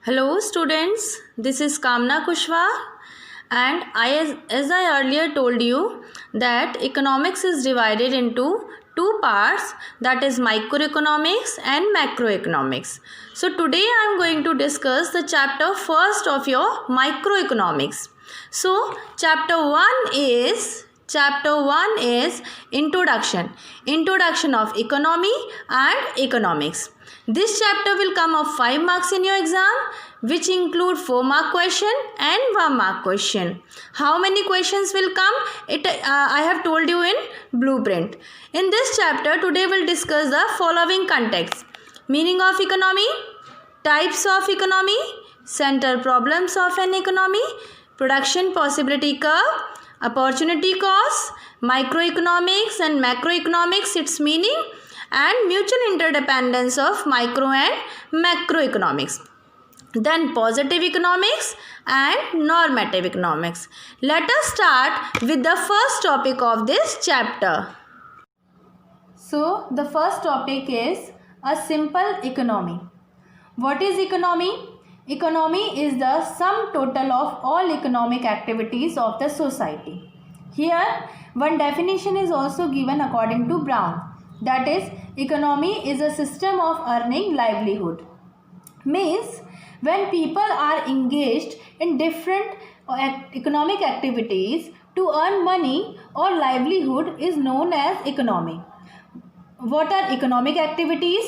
Hello students, this is Kamna Kushwaha and as I earlier told you that economics is divided into two parts, that is microeconomics and macroeconomics. So today I am going to discuss the chapter first of your microeconomics. So chapter 1 is introduction of economy and economics. This chapter will come of 5 marks in your exam, which include 4 mark question and 1 mark question. How many questions will come? I have told you in blueprint. In this chapter today we'll discuss the following contexts: meaning of economy, types of economy, central problems of an economy, production possibility curve, opportunity cost, microeconomics and macroeconomics, its meaning, and mutual interdependence of micro and macroeconomics. Then positive economics and normative economics. Let us start with the first topic of this chapter. So the first topic is a simple economy. What is economy? Economy is the sum total of all economic activities of the society. Here one definition is also given according to Brown. That is, economy is a system of earning livelihood. Means when people are engaged in different economic activities to earn money or livelihood is known as economy. What are economic activities?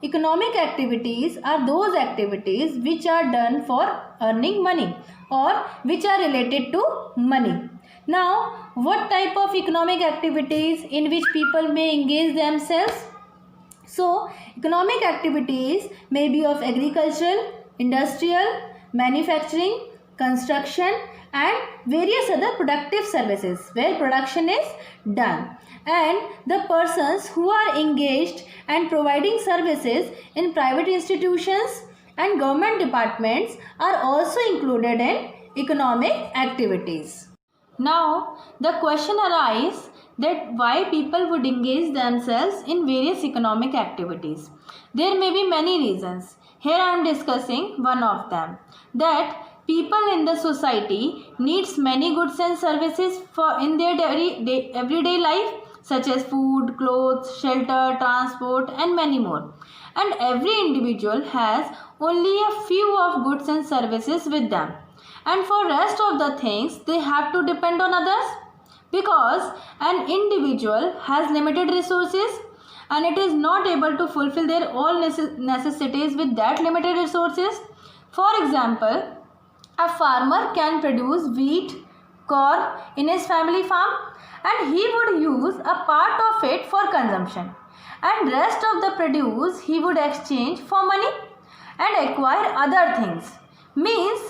Economic activities are those activities which are done for earning money or which are related to money. Now, what type of economic activities in which people may engage themselves? So, economic activities may be of agricultural, industrial, manufacturing, construction and various other productive services where production is done. And the persons who are engaged and providing services in private institutions and government departments are also included in economic activities. Now, the question arises that why people would engage themselves in various economic activities. There may be many reasons. Here I am discussing one of them. That people in the society needs many goods and services for in their everyday life, such as food, clothes, shelter, transport and many more. And every individual has only a few of goods and services with them. And for rest of the things they have to depend on others, because an individual has limited resources and it is not able to fulfill their all necessities with that limited resources. For example, a farmer can produce wheat, corn in his family farm and he would use a part of it for consumption and rest of the produce he would exchange for money and acquire other things. Means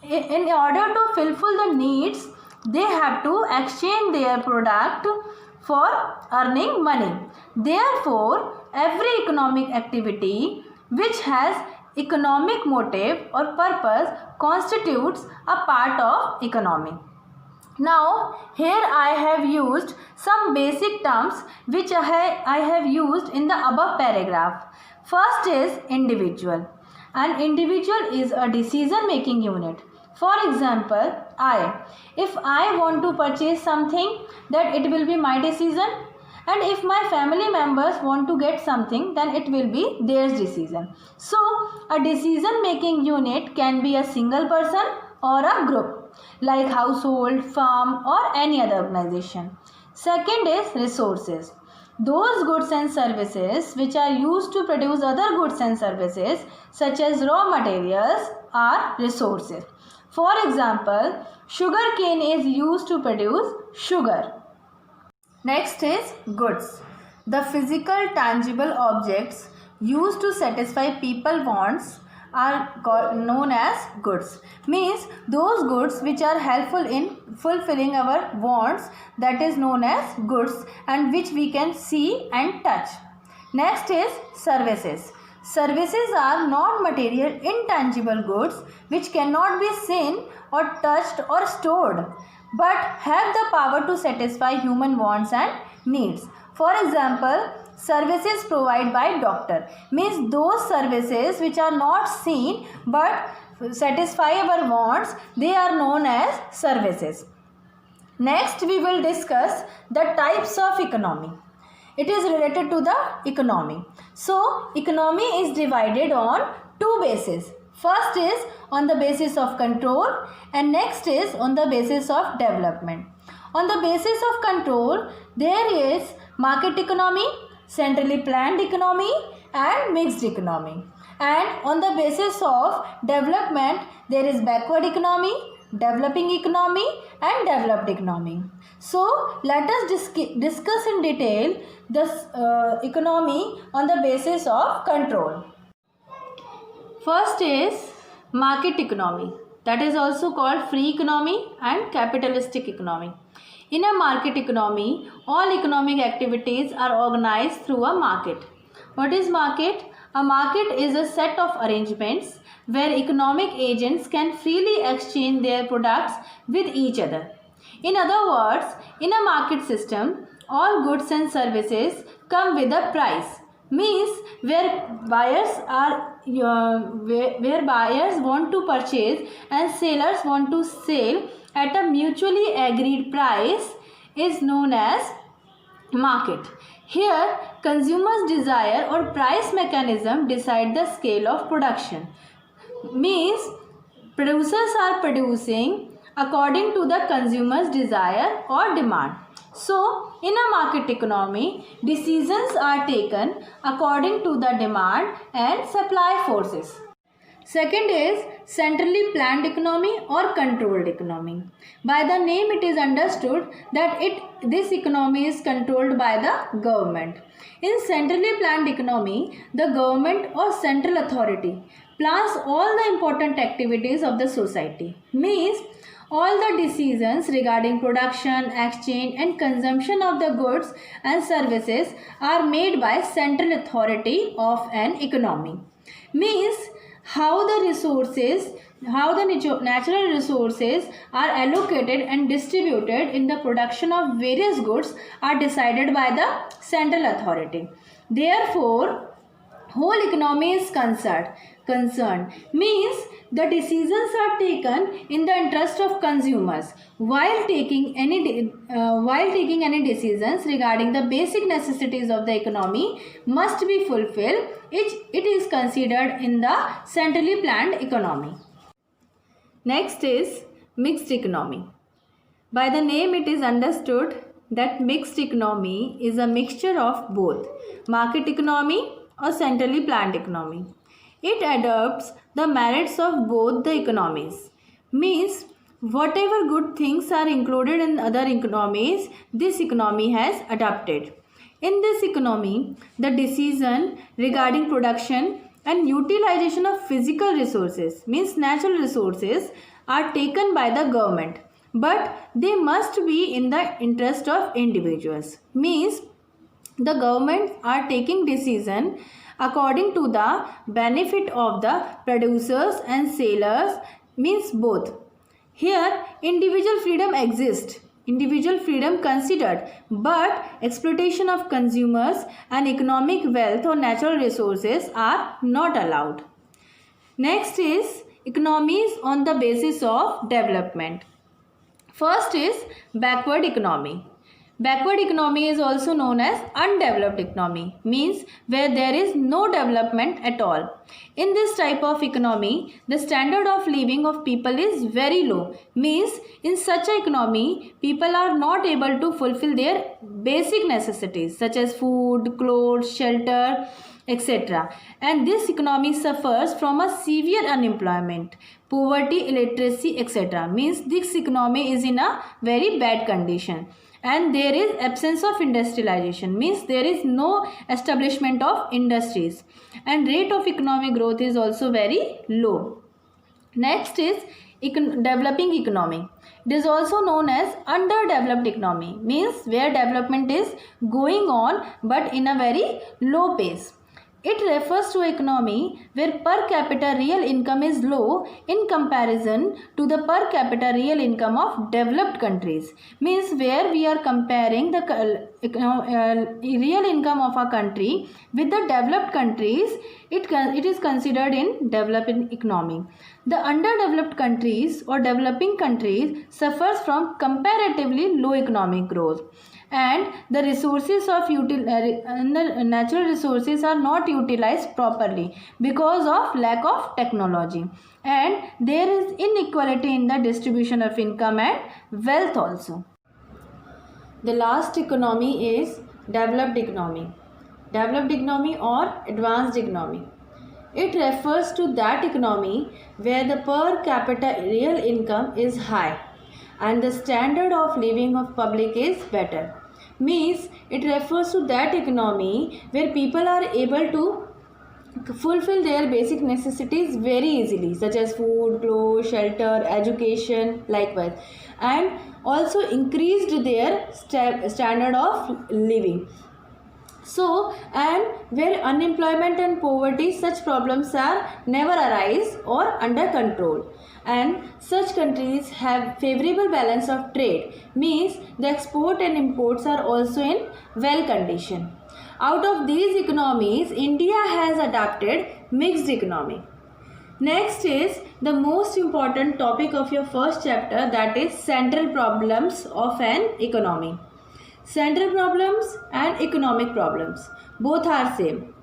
in order to fulfill the needs, they have to exchange their product for earning money. Therefore, every economic activity which has economic motive or purpose constitutes a part of economy. Now, here I have used some basic terms which I have used in the above paragraph. First is individual. An individual is a decision making unit. For example, if I want to purchase something, that it will be my decision, and if my family members want to get something, then it will be their decision. So, a decision making unit can be a single person or a group, like household, firm or any other organization. Second is resources. Those goods and services which are used to produce other goods and services such as raw materials are resources. For example, sugar cane is used to produce sugar. Next is goods. The physical tangible objects used to satisfy people wants are known as goods. Means those goods which are helpful in fulfilling our wants, that is known as goods and which we can see and touch. Next is services. Services are non-material intangible goods which cannot be seen or touched or stored, but have the power to satisfy human wants and needs. For example, services provided by doctor means those services which are not seen but satisfy our wants, they are known as services. Next, we will discuss the types of economy. It is related to the economy. So, economy is divided on two bases. First is on the basis of control and next is on the basis of development. On the basis of control, there is market economy, centrally planned economy and mixed economy. And on the basis of development, there is backward economy, developing economy and developed economy. So, let us discuss in detail this economy on the basis of control. First is market economy, that is also called free economy and capitalistic economy. In a market economy, all economic activities are organized through a market. What is market? A market is a set of arrangements where economic agents can freely exchange their products with each other. In other words, in a market system, all goods and services come with a price. Means where buyers want to purchase and sellers want to sell at a mutually agreed price is known as market. Here, consumers' desire or price mechanism decide the scale of production. Means producers are producing according to the consumer's desire or demand. So, in a market economy, decisions are taken according to the demand and supply forces. Second is centrally planned economy or controlled economy. By the name it is understood that this economy is controlled by the government. In centrally planned economy, the government or central authority plans all the important activities of the society. Means all the decisions regarding production, exchange and consumption of the goods and services are made by central authority of an economy. Means how the natural resources are allocated and distributed in the production of various goods are decided by the central authority. Therefore, whole economy is concerned. Means the decisions are taken in the interest of consumers while taking any decisions regarding the basic necessities of the economy must be fulfilled. It is considered in the centrally planned economy. Next is mixed economy. By the name it is understood that mixed economy is a mixture of both market economy or centrally planned economy. It adopts the merits of both the economies. Means whatever good things are included in other economies, this economy has adopted. In this economy, the decision regarding production and utilization of physical resources, means natural resources, are taken by the government, but they must be in the interest of individuals. Means the government are taking decision according to the benefit of the producers and sellers, means both. Here individual freedom exists, individual freedom considered, but exploitation of consumers and economic wealth or natural resources are not allowed. Next is economies on the basis of development. First is backward economy. Backward economy is also known as undeveloped economy, means where there is no development at all. In this type of economy, the standard of living of people is very low, means in such an economy, people are not able to fulfill their basic necessities such as food, clothes, shelter, etc. And this economy suffers from a severe unemployment, poverty, illiteracy, etc. Means this economy is in a very bad condition. And there is absence of industrialization, means there is no establishment of industries, and rate of economic growth is also very low. Next is developing economy. It is also known as underdeveloped economy, means where development is going on but in a very low pace. It refers to economy where per capita real income is low in comparison to the per capita real income of developed countries. Means where we are comparing the real income of a country with the developed countries, it is considered in developing economy. The underdeveloped countries or developing countries suffers from comparatively low economic growth, and the resources of natural resources are not utilized properly because of lack of technology, and there is inequality in the distribution of income and wealth also. The last economy is developed economy. Developed economy or advanced economy. It refers to that economy where the per capita real income is high and the standard of living of public is better. Means it refers to that economy where people are able to fulfill their basic necessities very easily, such as food, clothes, shelter, education, likewise, and also increased their standard of living. So, and where unemployment and poverty, such problems are never arise or under control, and such countries have favorable balance of trade, means the export and imports are also in well condition. Out of these economies, India has adopted mixed economy. Next is the most important topic of your first chapter, that is central problems of an economy. Central problems and economic problems, both are same.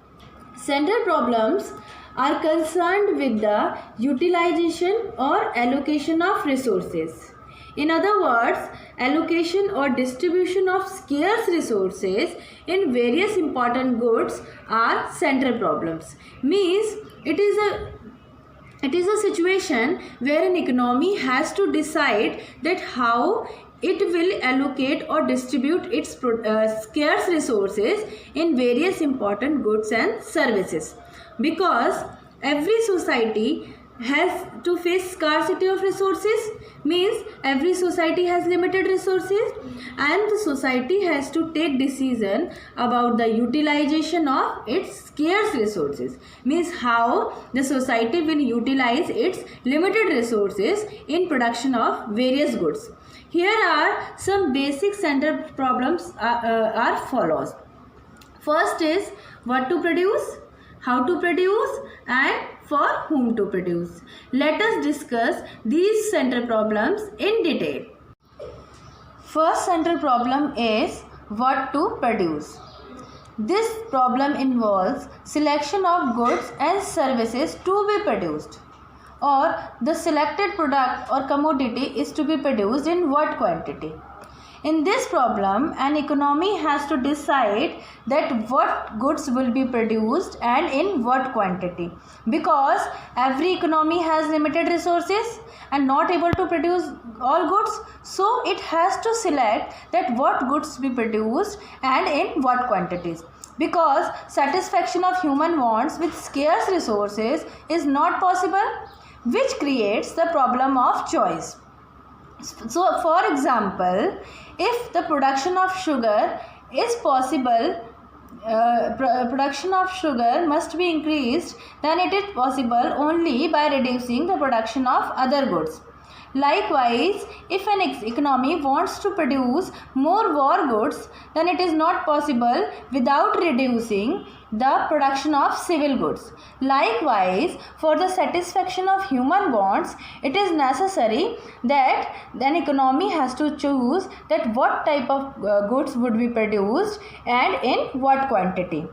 Central problems are concerned with the utilization or allocation of resources. In other words, allocation or distribution of scarce resources in various important goods are central problems. Means it is a situation where an economy has to decide that how it will allocate or distribute its scarce resources in various important goods and services, because every society has to face scarcity of resources, means every society has limited resources, and the society has to take decision about the utilization of its scarce resources, means how the society will utilize its limited resources in production of various goods. Here are some basic central problems are follows. First is what to produce, how to produce, and for whom to produce. Let us discuss these central problems in detail. First central problem is what to produce. This problem involves selection of goods and services to be produced, or the selected product or commodity is to be produced in what quantity. In this problem, an economy has to decide that what goods will be produced and in what quantity, because every economy has limited resources and not able to produce all goods, so it has to select that what goods be produced and in what quantities, because satisfaction of human wants with scarce resources is not possible, which creates the problem of choice. So, for example, if the production of sugar is possible, production of sugar must be increased, then it is possible only by reducing the production of other goods. Likewise, if an economy wants to produce more war goods, then it is not possible without reducing the production of civil goods. Likewise, for the satisfaction of human wants, it is necessary that an economy has to choose that what type of goods would be produced and in what quantity.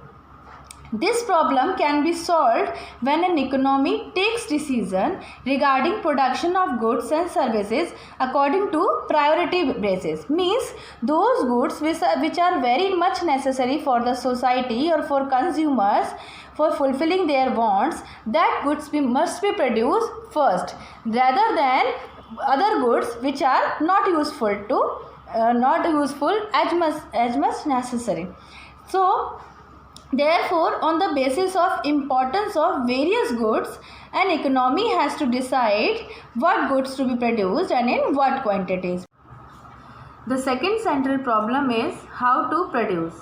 This problem can be solved when an economy takes decision regarding production of goods and services according to priority basis. Means those goods which are very much necessary for the society or for consumers for fulfilling their wants, that goods must be produced first, rather than other goods which are not useful as much necessary. So therefore, on the basis of importance of various goods, an economy has to decide what goods to be produced and in what quantities. The second central problem is how to produce.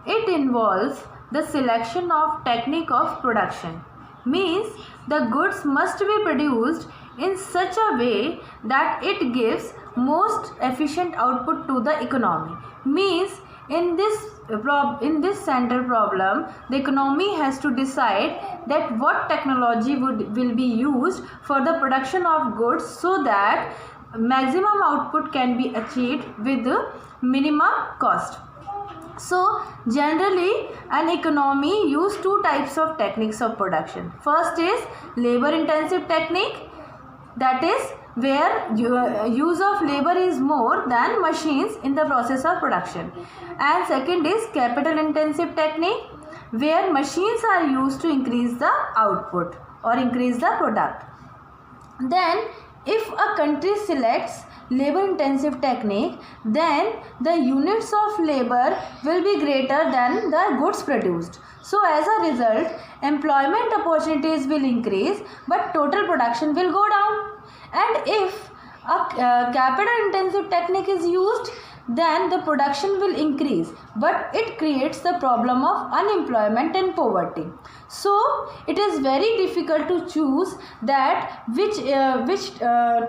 It involves the selection of technique of production. Means the goods must be produced in such a way that it gives most efficient output to the economy. Means in this central problem, the economy has to decide that what technology will be used for the production of goods so that maximum output can be achieved with minimum cost. So generally an economy use two types of techniques of production. First is labor intensive technique, that is where use of labor is more than machines in the process of production, and second is capital intensive technique, where machines are used to increase the output or increase the product. Then if a country selects labor intensive technique, then the units of labor will be greater than the goods produced. So as a result, employment opportunities will increase but total production will go down. And if a capital intensive technique is used, then the production will increase but it creates the problem of unemployment and poverty. So it is very difficult to choose that which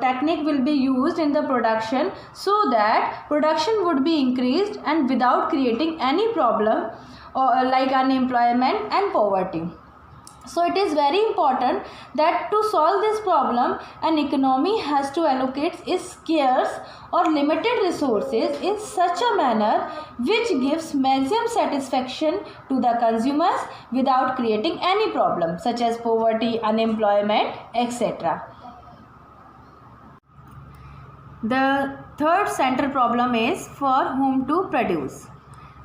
technique will be used in the production so that production would be increased and without creating any problem like unemployment and poverty. So it is very important that to solve this problem, an economy has to allocate its scarce or limited resources in such a manner which gives maximum satisfaction to the consumers without creating any problem such as poverty, unemployment, etc. The third central problem is for whom to produce.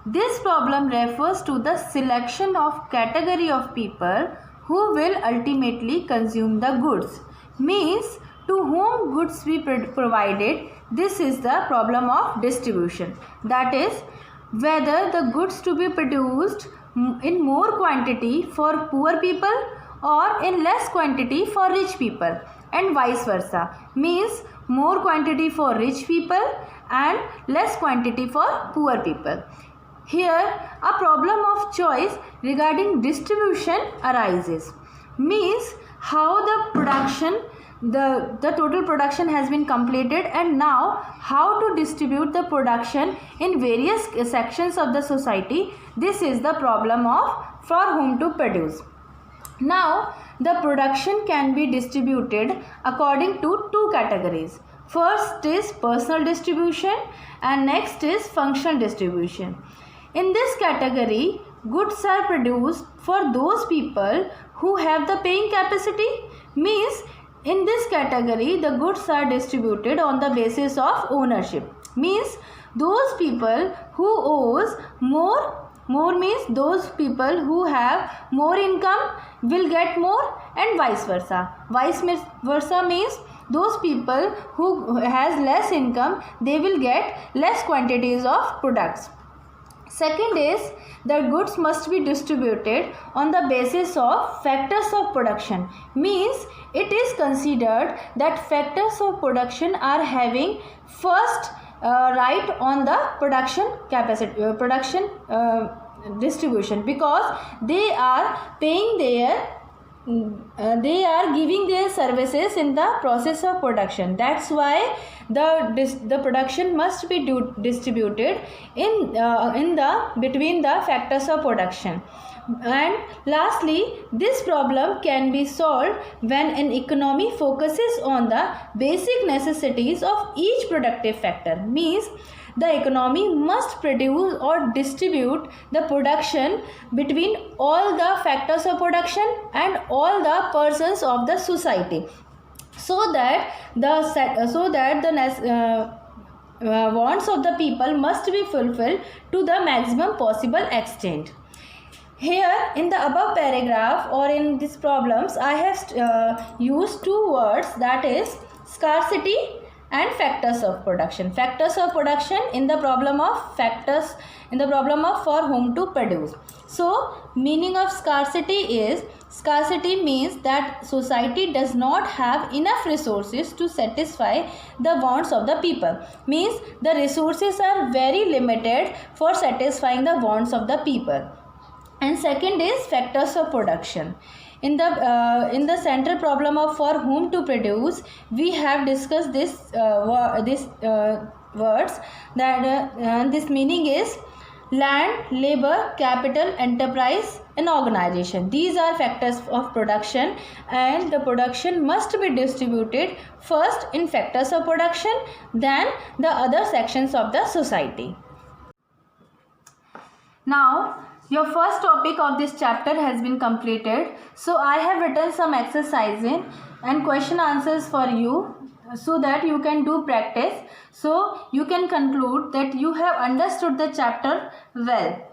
This problem refers to the selection of category of people who will ultimately consume the goods. Means to whom goods be provided. This is the problem of distribution. That is whether the goods to be produced in more quantity for poor people or in less quantity for rich people, and vice versa. Means more quantity for rich people and less quantity for poor people. Here a problem of choice regarding distribution arises. Means how the production, the total production has been completed and now how to distribute the production in various sections of the society. This is the problem of for whom to produce. Now the production can be distributed according to two categories. First is personal distribution and next is functional distribution. In this category, goods are produced for those people who have the paying capacity. Means in this category, the goods are distributed on the basis of ownership. Means those people who owes more means those people who have more income will get more, and vice versa. Vice versa means those people who has less income, they will get less quantities of products. Second is the goods must be distributed on the basis of factors of production. Means it is considered that factors of production are having first right on the production capacity, distribution, because they are paying their they are giving their services in the process of production. That's why the production must be distributed in the between the factors of production. And lastly, this problem can be solved when an economy focuses on the basic necessities of each productive factor. Means the economy must produce or distribute the production between all the factors of production and all the persons of the society, so that the wants of the people must be fulfilled to the maximum possible extent. Here in the above paragraph or in these problems, I have used two words, that is scarcity and factors of production. Factors of production in the problem of factors in the problem of for whom to produce. So meaning of scarcity is, scarcity means that society does not have enough resources to satisfy the wants of the people. Means the resources are very limited for satisfying the wants of the people. and second is factors of production. In the central problem of for whom to produce, we have discussed words that this meaning is land, labor, capital, enterprise and organization. These are factors of production, and the production must be distributed first in factors of production, then the other sections of the society. Now your first topic of this chapter has been completed. So I have written some exercises and question answers for you so that you can do practice. So you can conclude that you have understood the chapter well.